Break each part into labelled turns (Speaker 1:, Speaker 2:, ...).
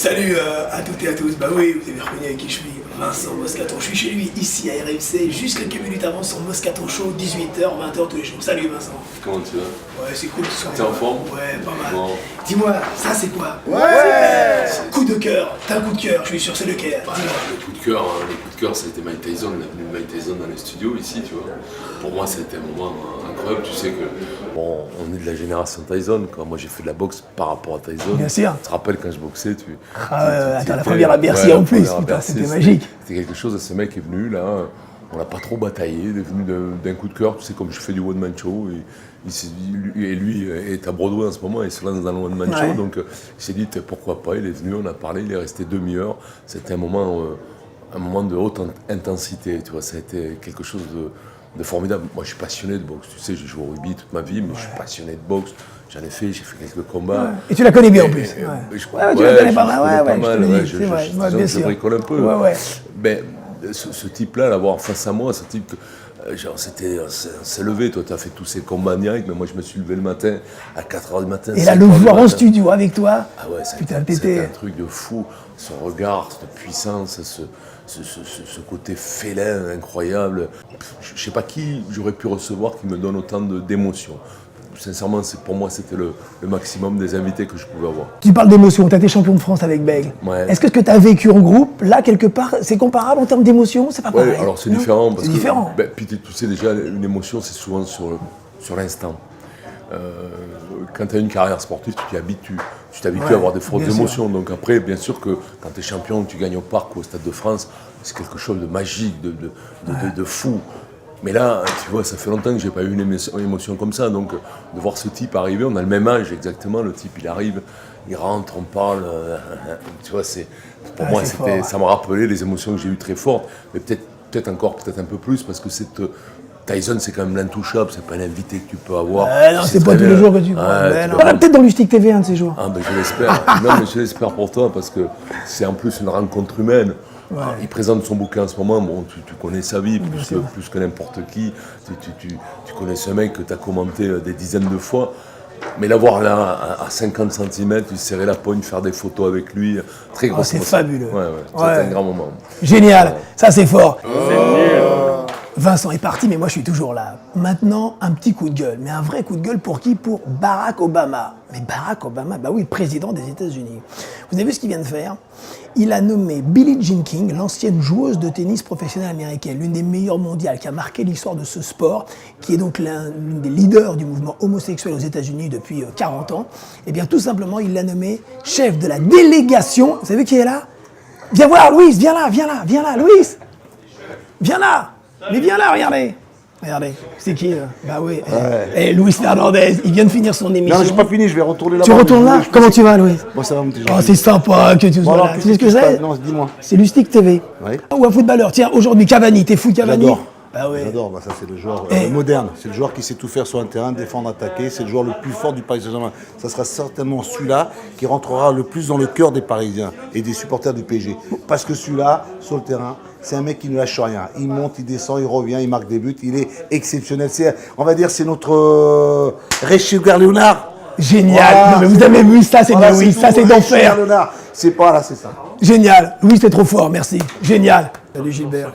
Speaker 1: Salut à toutes et à tous. Bah oui, vous avez reconnu avec qui je suis, Vincent Moscaton. Je suis chez lui, ici à RMC, juste quelques minutes avant son Moscaton Show, 18h, 20h tous les jours. Salut Vincent.
Speaker 2: Comment tu vas?
Speaker 1: Ouais, c'est cool que tu sois.
Speaker 2: T'es en forme?
Speaker 1: Ouais, pas mal.
Speaker 2: Bon.
Speaker 1: Dis-moi, ça c'est quoi?
Speaker 3: Ouais.
Speaker 1: Coup de cœur. T'as un coup de cœur, je suis sûr, c'est lequel?
Speaker 2: Bah, le coup de cœur, ça a été Mike Tyson, la venue de Mike Tyson dans les studios ici, tu vois. Pour moi, ça a été un moment incroyable. Tu sais que bon, on est de la génération Tyson, quoi. Moi, j'ai fait de la boxe par rapport à Tyson.
Speaker 1: Bien sûr.
Speaker 2: Tu te rappelles quand je boxais,
Speaker 1: Attends, la première à Bercy en plus, putain, c'était magique.
Speaker 2: C'était quelque chose. Ce mec est venu là. On n'a pas trop bataillé, il est venu d'un coup de cœur, tu sais, comme je fais du one-man show, et lui est à Broadway en ce moment, il se lance dans le one-man show, donc il s'est dit pourquoi pas, il est venu, on a parlé, il est resté demi-heure, c'était un moment de haute intensité, tu vois, ça a été quelque chose de formidable. Moi je suis passionné de boxe, tu sais, j'ai joué au rugby toute ma vie, mais je suis passionné de boxe, j'ai fait quelques combats.
Speaker 1: Ouais. Et tu la connais bien en plus.
Speaker 2: Tu la connais pas mal, je bricole un peu. Mais, ce type-là, l'avoir face à moi, ce type, s'est levé, toi tu as fait tous ces combats niaques, mais moi je me suis levé le matin, à 4h du matin.
Speaker 1: Et là, le voir en studio avec toi,
Speaker 2: ah ouais,
Speaker 1: c'était
Speaker 2: un truc de fou, son regard, cette puissance, ce côté félin incroyable. Je sais pas qui j'aurais pu recevoir qui me donne autant d'émotions. Sincèrement, pour moi, c'était le maximum des invités que je pouvais avoir.
Speaker 1: Tu parles d'émotion, tu as été champion de France avec Bègle.
Speaker 2: Ouais.
Speaker 1: Est-ce que ce que tu as vécu en groupe, là, quelque part, c'est comparable en termes d'émotion? C'est pas pareil?
Speaker 2: Ouais, alors c'est différent.
Speaker 1: C'est différent.
Speaker 2: Puis tu sais déjà, une émotion, c'est souvent sur l'instant. Quand tu as une carrière sportive, tu t'habitues à avoir des fortes émotions. Donc après, bien sûr que quand tu es champion, que tu gagnes au Parc ou au Stade de France, c'est quelque chose de magique, de fou. Mais là, tu vois, ça fait longtemps que j'ai pas eu une émotion comme ça, donc de voir ce type arriver, on a le même âge exactement, le type il arrive, il rentre, on parle, tu vois, pour moi ça m'a rappelé les émotions que j'ai eues très fortes, mais peut-être un peu plus, parce que Tyson c'est quand même l'intouchable, c'est pas l'invité que tu peux avoir.
Speaker 1: Non, c'est pas tous les jours que tu vois. Peut-être dans Lustig TV un de ces jours.
Speaker 2: Ah ben je l'espère, non mais je l'espère pour toi, parce que c'est en plus une rencontre humaine. Ouais. Alors, il présente son bouquin en ce moment, bon, tu connais sa vie plus que n'importe qui, tu connais ce mec que tu as commenté des dizaines de fois, mais l'avoir là à 50 cm, lui serrer la poigne, faire des photos avec lui, très gros.
Speaker 1: C'est fabuleux.
Speaker 2: C'était un grand moment.
Speaker 1: Génial, ça c'est fort. Vincent est parti, mais moi je suis toujours là. Maintenant, un petit coup de gueule. Mais un vrai coup de gueule pour qui? Pour Barack Obama. Mais Barack Obama, bah oui, le président des États-Unis. Vous avez vu ce qu'il vient de faire? Il a nommé Billie Jean King, l'ancienne joueuse de tennis professionnelle américaine, l'une des meilleures mondiales, qui a marqué l'histoire de ce sport, qui est donc l'une des leaders du mouvement homosexuel aux États-Unis depuis 40 ans. Et bien tout simplement, il l'a nommé chef de la délégation. Vous savez qui est là? Viens voir, Louis, viens là, Louis. Viens là. Mais viens là, regardez, c'est qui là? Bah oui, Luis Fernandez, il vient de finir son émission.
Speaker 3: Non, j'ai pas fini, je vais retourner là-bas.
Speaker 1: Tu retournes là? Comment tu vas, Louis?
Speaker 3: Bon, ça va, mon petit Jean.
Speaker 1: Oh, c'est sympa que tu sois là. Tu sais ce que c'est?
Speaker 3: Non, dis-moi.
Speaker 1: C'est Lustig TV.
Speaker 3: Ouais.
Speaker 1: Ou un footballeur. Tiens, aujourd'hui, Cavani, t'es fou Cavani?
Speaker 3: J'adore.
Speaker 1: Bah ouais.
Speaker 3: J'adore, ça c'est le joueur moderne. C'est le joueur qui sait tout faire sur un terrain, défendre, attaquer. C'est le joueur le plus fort du Paris Saint-Germain. Ça sera certainement celui-là qui rentrera le plus dans le cœur des Parisiens et des supporters du PSG. Parce que celui-là, sur le terrain, c'est un mec qui ne lâche rien. Il monte, il descend, il revient, il marque des buts. Il est exceptionnel. On va dire, c'est notre Sugar Léonard.
Speaker 1: Génial. Voilà, non, mais vous avez vu ça, c'est bien, oui. Ça, c'est d'enfer.
Speaker 3: C'est pas là, c'est ça.
Speaker 1: Génial. Louis, t'es trop fort, merci. Génial. Salut Gilbert.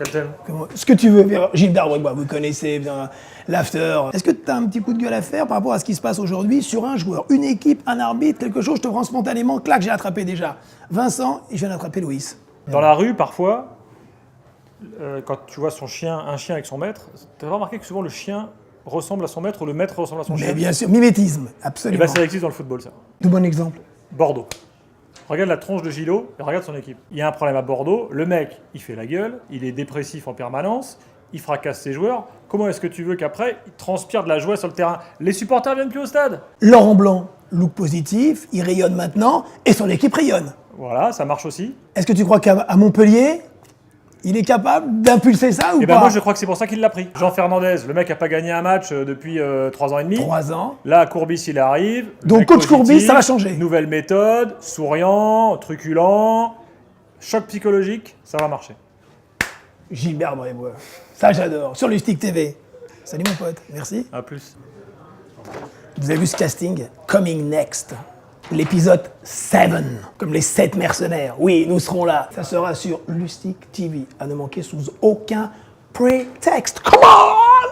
Speaker 1: Ce que tu veux, Gilbert, vous connaissez bien l'after. Est-ce que tu as un petit coup de gueule à faire par rapport à ce qui se passe aujourd'hui sur un joueur, une équipe, un arbitre, quelque chose? Je te prends spontanément, clac, j'ai attrapé déjà Vincent et je viens d'attraper Louis.
Speaker 4: Dans la rue, parfois, quand tu vois un chien avec son maître, tu as remarqué que souvent le chien ressemble à son maître ou le maître ressemble à son chien?
Speaker 1: Mais bien sûr, mimétisme, absolument.
Speaker 4: Et ça existe dans le football, ça.
Speaker 1: Tout bon exemple.
Speaker 4: Bordeaux. Regarde la tronche de Gilo et regarde son équipe. Il y a un problème à Bordeaux, le mec, il fait la gueule, il est dépressif en permanence, il fracasse ses joueurs. Comment est-ce que tu veux qu'après, il transpire de la joie sur le terrain? Les supporters viennent plus au stade.
Speaker 1: Laurent Blanc, look positif, il rayonne maintenant et son équipe rayonne.
Speaker 4: Voilà, ça marche aussi.
Speaker 1: Est-ce que tu crois qu'à Montpellier, il est capable d'impulser ça ou pas?
Speaker 4: Moi, je crois que c'est pour ça qu'il l'a pris. Jean Fernandez, le mec n'a pas gagné un match depuis 3 ans et demi.
Speaker 1: 3 ans.
Speaker 4: Là, Courbis, il arrive.
Speaker 1: Donc, coach Courbis, ça va changer.
Speaker 4: Nouvelle méthode, souriant, truculent, choc psychologique, ça va marcher.
Speaker 1: Gilbert Brébois, ça j'adore. Sur Lustig TV. Salut mon pote, merci.
Speaker 4: À plus.
Speaker 1: Vous avez vu ce casting? Coming Next. l'épisode 7, comme les 7 mercenaires. Oui, nous serons là. Ça sera sur Lustig TV, à ne manquer sous aucun prétexte. Come on!